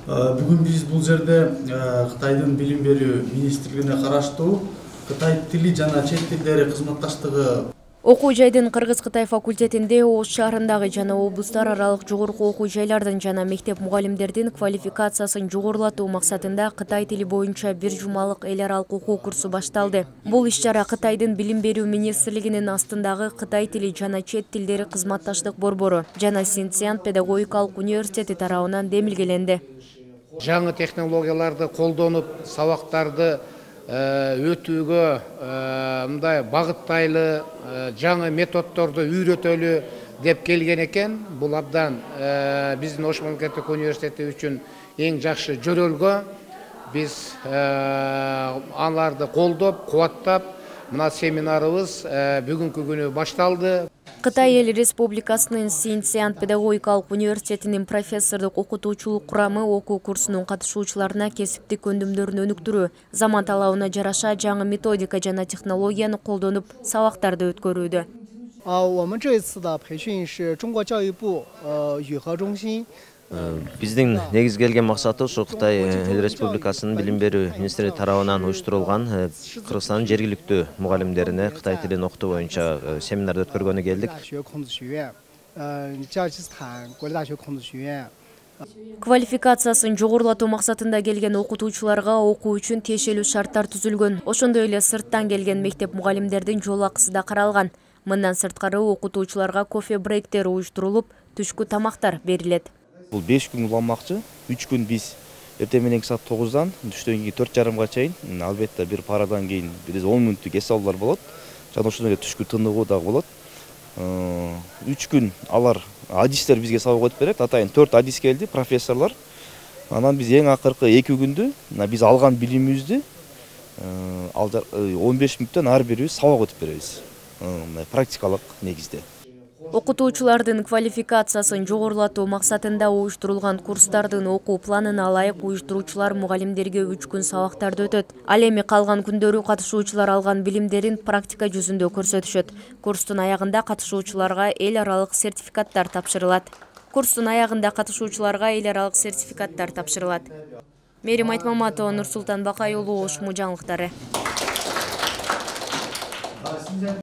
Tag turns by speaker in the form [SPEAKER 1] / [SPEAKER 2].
[SPEAKER 1] Бүгүн биз бул жерде Кытайдын билим берүү министрлигине караштуу Кытай тили жана чет тилдери кызматташтыгы
[SPEAKER 2] Окуу жайдын Кыргыз-Кытай факультетинде Ош шаарындагы жана облустар аралык жогорку окуу жайлардын жана мектеп мугалимдердин квалификациясын жогорулатуу максатында Кытай тили боюнча бир жумалык эл аралык окуу курсу башталды. Бул иш-чара Кытайдын билим берүү министрлигинин астындагы Кытай тили жана чет тилдери кызматташтык борбору жана Синьцзян педагогикалык университети тарабынан демилгеленди.
[SPEAKER 3] Жаңы технологияларды колдонуп, сабактарды өтүүгө мындай багыттайлы жаңы методдорду үйрөтөлү деп келген экен. Бул абдан биздин Ош мамлекеттик университети үчүн эң жакшы жөрөлгө. Биз аларды колдоп, кубаттап, мына семинарыбыз бүгүнкү күнү башталды.
[SPEAKER 2] Кытай Эл Республикасынын Синьцзян педагогикалык университетинин профессордук окутуучулук курамы окуу курсунун катышуучуларына кесиптик өнүмдөрүн өнүктүрүү, заман талабына жараша жаңы методика жана технологияны колдонуп, сабактарды өткөрүүдө.
[SPEAKER 4] 我们这一次的培训是中国教育部语和中心
[SPEAKER 5] Биздин негиз келген максаты ушу Кытай Эл Республикасынын билим берүү министрлиги тарабынан уюштурулган Кыргызстандын жергиликтүү мугалимдерине Кытай тилин окутуу боюнча семинарды өткөргөнү келдик.
[SPEAKER 2] Квалификациясын жогорулатуу максатында келген окутуучуларга окуу үчүн тиешелүү шарттар түзүлгөн. Ошондой эле сырттан келген мектеп мугалимдердин жол акысы да каралган. Мындан сырткары окутуучуларга кофе брейктер уюштурулуп, түшкү тамактар берилет.
[SPEAKER 6] Бул 5 күн уламакчы. 3 күн биз эртең мененки саат 9-дан түштөн кийин 4:30га чейин, албетте бир парадан кийин биз 10 мүнөттүк эс алуулар болот. Жана ошондой эле түшкү тыныгуу дагы болот. 3 күн алар адистер бизге сабак өтүп берет. Атайын 4 адис келди, профессорлор. Анан биз эң акыркы 2 күндү биз алган билимибизди 15 мүнөттөн ар бирибиз сабак өтүп беребиз. Практикалык негизде.
[SPEAKER 2] Окутуучулардын квалификациясын жогорулатуу максатында уюштурулган курстардын окуу планына ылайык уюштуруучулар мугалимдерге 3 күн сабактарды өтөт. Ал эми калган күндөрү катышуучулар алган билимдерин практика жүзүндө көрсөтүшөт. Курстун аягында катышуучуларга эл аралык сертификаттар тапшырылат. Мерим Айтмаматова, Нурсултан Бакай уулу, Ош жаңылыктары.